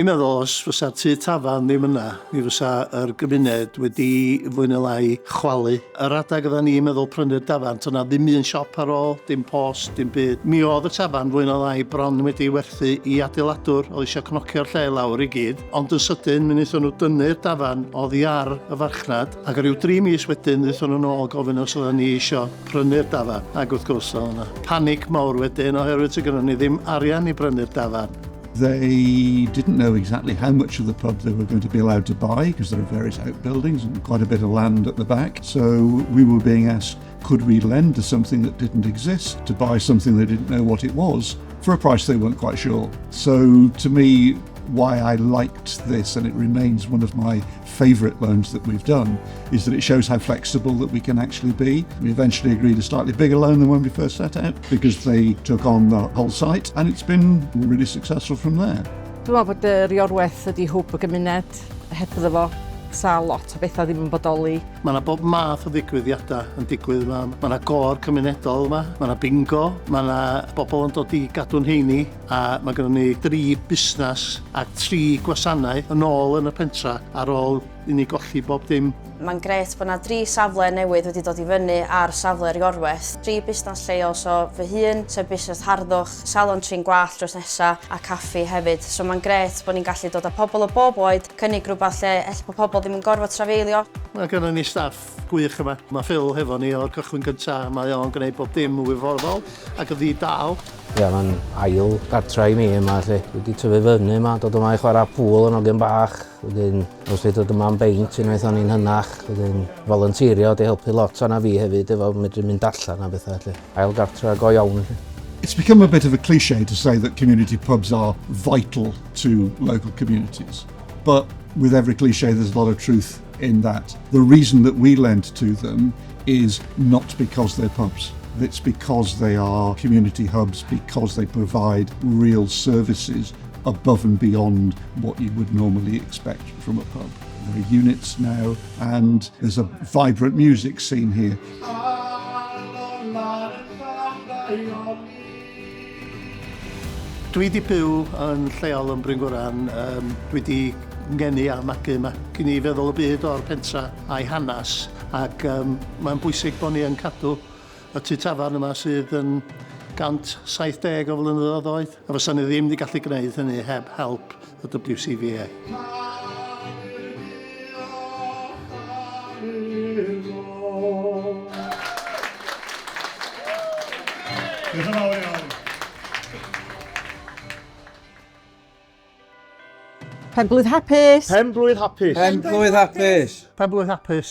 Dwi'n meddwl os fysa'r tŷ Tafarn ddim yna, mi fysa yr gymuned wedi fwy neu lai chwalu. Yr adag oedden ni'n meddwl prynu'r Tafarn, o'na ddim un siop ar ôl, dim post, dim byd. Mi oedd y Tafarn fwy neu lai bron wedi werthu i adeiladwr, oedd eisiau cnocio'r lle lawr i gyd. Ond yn sydyn, mi wnaethon nhw dynnu'r Tafarn oddi ar y farchnad, ac ar ryw 3 mis wedyn, wnaethon nhw nôl gofyn os oedden ni eisiau prynu'r Tafarn. Ac wrth gwrs, oedd yna panic mawr wedyn, oherwydd ti gynnon ni ddim arian i brynu'r Tafarn. They didn't know exactly how much of the pub they were going to be allowed to buy because there are various outbuildings and quite a bit of land at the back. So we were being asked, could we lend to something that didn't exist, to buy something they didn't know what it was, for a price they weren't quite sure. So to me, why I liked this, and it remains one of my favourite loans that we've done, is that it shows how flexible that we can actually be. We eventually agreed a slightly bigger loan than when we first set out because they took on the whole site, and it's been really successful from there. Dwi'n meddwl bod yr Iorwerth ydi hwb y gymuned, heb iddo fo. Sa lot o bethau ddim yn bodoli. Mae yna bob math o ddigwyddiadau yn digwydd yma. Mae yna gor cymunedol yma, mae yna bingo, mae yna bobl yn dod i gadw'n heini, a mae gennym ni 3 busnes a 3 gwasanaeth yn ôl yn y pentra ar ôl i ni golli bob dim. Mae'n gret bod yna 3 safle newydd wedi dod i fyny ar safle'r Iorwerth. 3 busnes lleol, so fy hun, sef busnes harddwch, salon trin gwallt dros nesa a caffi hefyd. So mae'n gret bod ni'n gallu dod â pobl o bob oed, cynnig rhywbeth lle ell bod pobl ddim yn gorfod trafeilio. Mae gennym ni staff gwych yma. Mae Phil hefo ni o'r cychwyn gyntaf. Mae o'n gwneud bob dim yn wirfoddol ac ydi dal. Ie, mae'n ail gartra i mi yma, lle. Wedi tyfu fyny yma, dod yma i chwarae pŵl yn ogyn bach. Wedyn, os wedi dod yma yn beint, unwaith o'n i'n hynach. Wedyn, volunteerio, wedi helpu lot o'na fi hefyd, efo medru mynd allan a bethau, lle. Ail gartra go iawn, lle. It's become a bit of a cliche to say that community pubs are vital to local communities. But with every cliche, there's a lot of truth in that. The reason that we lend to them is not because they're pubs. It's because they are community hubs, because they provide real services above and beyond what you would normally expect from a pub. There are units now, and there's a vibrant music scene here. Dwi wedi byw yn lleol yn Bryngwran. Dwi wedi ngeni a magu yma. Cyn i feddwl y byd o'r pentra a'i hanas, ac mae'n bwysig bod ni yn cadw y tŷ Tafarn yma sydd yn 170 o flynyddoedd oed. A fysa ni ddim wedi gallu gwneud hynny heb help y WCVA. Pen-blwydd hapus! Pen-blwydd hapus! Pen-blwydd hapus! Pen-blwydd hapus!